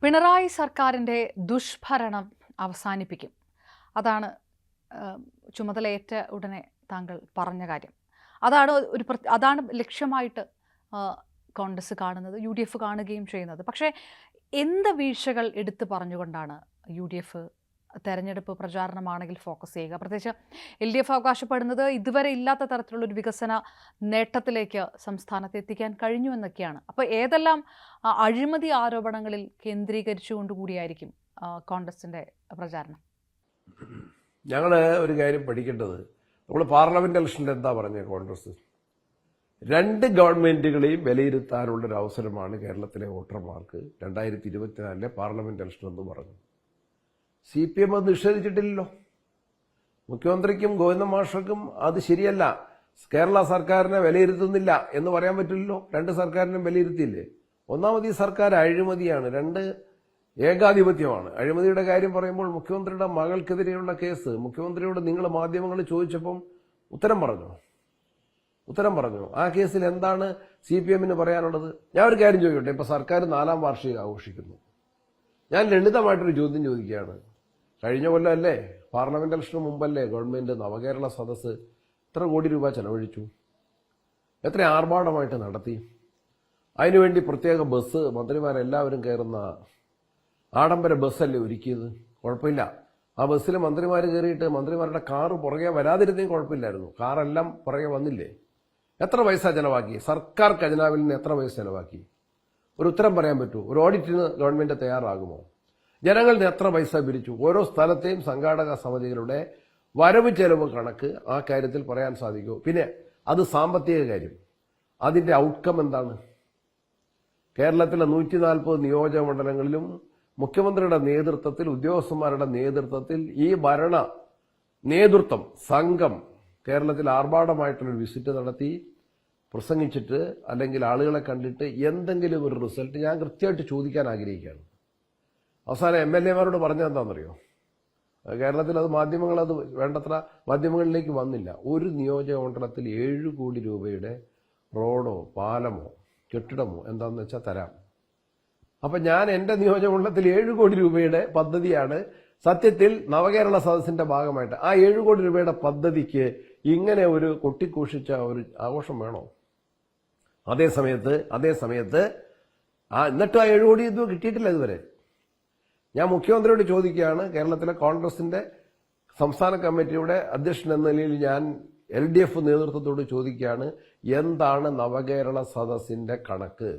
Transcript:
പിണറായി സർക്കാരിൻ്റെ ദുഷ്ഭരണം അവസാനിപ്പിക്കും. അതാണ് ചുമതലയേറ്റ ഉടനെ താങ്കൾ പറഞ്ഞ കാര്യം. അതാണ് ലക്ഷ്യമായിട്ട് കോൺഗ്രസ് കാണുന്നത്, UDF കാണുകയും ചെയ്യുന്നത്. പക്ഷേ എന്ത് വീഴ്ചകൾ എടുത്തു പറഞ്ഞുകൊണ്ടാണ് UDF തെരഞ്ഞെടുപ്പ് പ്രചാരണമാണെങ്കിൽ ഫോക്കസ് ചെയ്യുക? പ്രത്യേകിച്ച് LDF അവകാശപ്പെടുന്നത് ഇതുവരെ ഇല്ലാത്ത തരത്തിലുള്ളൊരു വികസന നേട്ടത്തിലേക്ക് സംസ്ഥാനത്ത് എത്തിക്കാൻ കഴിഞ്ഞു എന്നൊക്കെയാണ്. അപ്പോൾ ഏതെല്ലാം അഴിമതി ആരോപണങ്ങളിൽ കേന്ദ്രീകരിച്ചുകൊണ്ടുകൂടിയായിരിക്കും കോൺഗ്രസിൻ്റെ പ്രചാരണം? ഞങ്ങൾ ഒരു കാര്യം പഠിക്കേണ്ടത്, നമ്മൾ പാർലമെന്റ് ഇലക്ഷനിൽ എന്താ പറഞ്ഞത്? കോൺഗ്രസ് രണ്ട് ഗവൺമെന്റുകളെയും വിലയിരുത്താനുള്ളൊരു അവസരമാണ് കേരളത്തിലെ വോട്ടർമാർക്ക് 2024 പാർലമെന്റ് ഇലക്ഷൻ എന്ന് പറഞ്ഞു. CPM അത് നിഷേധിച്ചിട്ടില്ലല്ലോ. മുഖ്യമന്ത്രിക്കും ഗോവിന്ദ മാഷക്കും അത് ശരിയല്ല, കേരള സർക്കാരിനെ വിലയിരുത്തുന്നില്ല എന്ന് പറയാൻ പറ്റില്ലല്ലോ. രണ്ട് സർക്കാരിനും വിലയിരുത്തിയില്ലേ? ഒന്നാമത് ഈ സർക്കാർ അഴിമതിയാണ്, രണ്ട് ഏകാധിപത്യമാണ്. അഴിമതിയുടെ കാര്യം പറയുമ്പോൾ മുഖ്യമന്ത്രിയുടെ മകൾക്കെതിരെയുള്ള കേസ് മുഖ്യമന്ത്രിയോട് നിങ്ങൾ മാധ്യമങ്ങൾ ചോദിച്ചപ്പം ഉത്തരം പറഞ്ഞു. ആ കേസിൽ എന്താണ് CPMന് പറയാനുള്ളത്? ഞാൻ ഒരു കാര്യം ചോദിക്കട്ടെ. ഇപ്പൊ സർക്കാർ 4ാം വാർഷികം ആഘോഷിക്കുന്നു. ഞാൻ ലളിതമായിട്ടൊരു ചോദ്യം ചോദിക്കുകയാണ്. കഴിഞ്ഞ കൊല്ലമല്ലേ, പാർലമെന്റ് ഇലക്ഷന് മുമ്പല്ലേ ഗവൺമെന്റ് നവകേരള സദസ്സ് എത്ര കോടി രൂപ ചെലവഴിച്ചു? എത്ര ആർഭാടമായിട്ട് നടത്തി? അതിനുവേണ്ടി പ്രത്യേക ബസ്, മന്ത്രിമാരെല്ലാവരും കയറുന്ന ആഡംബര ബസ്സല്ലേ ഒരുക്കിയത്? കുഴപ്പമില്ല. ആ ബസ്സിൽ മന്ത്രിമാർ കയറിയിട്ട് മന്ത്രിമാരുടെ കാറ് പുറകെ വരാതിരുന്നെങ്കിൽ കുഴപ്പമില്ലായിരുന്നു. കാറെല്ലാം പുറകെ വന്നില്ലേ? എത്ര പൈസ ചെലവാക്കി? സർക്കാർ ഖജനാവിൽ നിന്ന് എത്ര പൈസ ചെലവാക്കി? ഒരു ഉത്തരം പറയാൻ പറ്റുമോ? ഒരു ഓഡിറ്റിന് ഗവൺമെന്റ് തയ്യാറാകുമോ? ജനങ്ങളിൽ നിന്ന് എത്ര പൈസ പിരിച്ചു? ഓരോ സ്ഥലത്തെയും സംഘാടക സമിതികളുടെ വരവ് ചെലവ് കണക്ക് ആ കാര്യത്തിൽ പറയാൻ സാധിക്കുമോ? പിന്നെ അത് സാമ്പത്തിക കാര്യം, അതിന്റെ ഔട്ട്കം എന്താണ്? കേരളത്തിലെ 140 നിയോജക മണ്ഡലങ്ങളിലും മുഖ്യമന്ത്രിയുടെ നേതൃത്വത്തിൽ, ഉദ്യോഗസ്ഥന്മാരുടെ നേതൃത്വത്തിൽ ഈ ഭരണ നേതൃത്വം സംഘം കേരളത്തിൽ ആർഭാടമായിട്ടുള്ളൊരു വിസിറ്റ് നടത്തി പ്രസംഗിച്ചിട്ട് അല്ലെങ്കിൽ ആളുകളെ കണ്ടിട്ട് എന്തെങ്കിലും ഒരു റിസൾട്ട് ഞാൻ കൃത്യമായിട്ട് ചോദിക്കാൻ ആഗ്രഹിക്കുകയാണ്. അവസാനം MLA-മാരോട് പറഞ്ഞതെന്താണെന്നറിയോ? കേരളത്തിൽ അത് മാധ്യമങ്ങളത് വേണ്ടത്ര മാധ്യമങ്ങളിലേക്ക് വന്നില്ല. ഒരു നിയോജക മണ്ഡലത്തിൽ 7 കോടി രൂപയുടെ റോഡോ പാലമോ കെട്ടിടമോ എന്താണെന്ന് വെച്ചാൽ തരാം. അപ്പൊ ഞാൻ എന്റെ നിയോജകമണ്ഡലത്തിൽ 7 കോടി രൂപയുടെ പദ്ധതിയാണ് സത്യത്തിൽ നവകേരള സദസ്സിന്റെ ഭാഗമായിട്ട്. ആ 7 കോടി രൂപയുടെ പദ്ധതിക്ക് ഇങ്ങനെ ഒരു കൊട്ടിഘോഷിച്ച ഒരു ആഘോഷം വേണോ? അതേ സമയത്ത് എന്നിട്ടും ആ 7 കോടി ഇതും കിട്ടിയിട്ടില്ല ഇതുവരെ. ഞാൻ മുഖ്യമന്ത്രിയോട് ചോദിക്കുകയാണ്, കേരളത്തിലെ കോൺഗ്രസിന്റെ സംസ്ഥാന കമ്മിറ്റിയുടെ അധ്യക്ഷൻ എന്ന നിലയിൽ ഞാൻ LDF നേതൃത്വത്തോട് ചോദിക്കുകയാണ്, എന്താണ് നവകേരള സദസ്സിന്റെ കണക്ക്?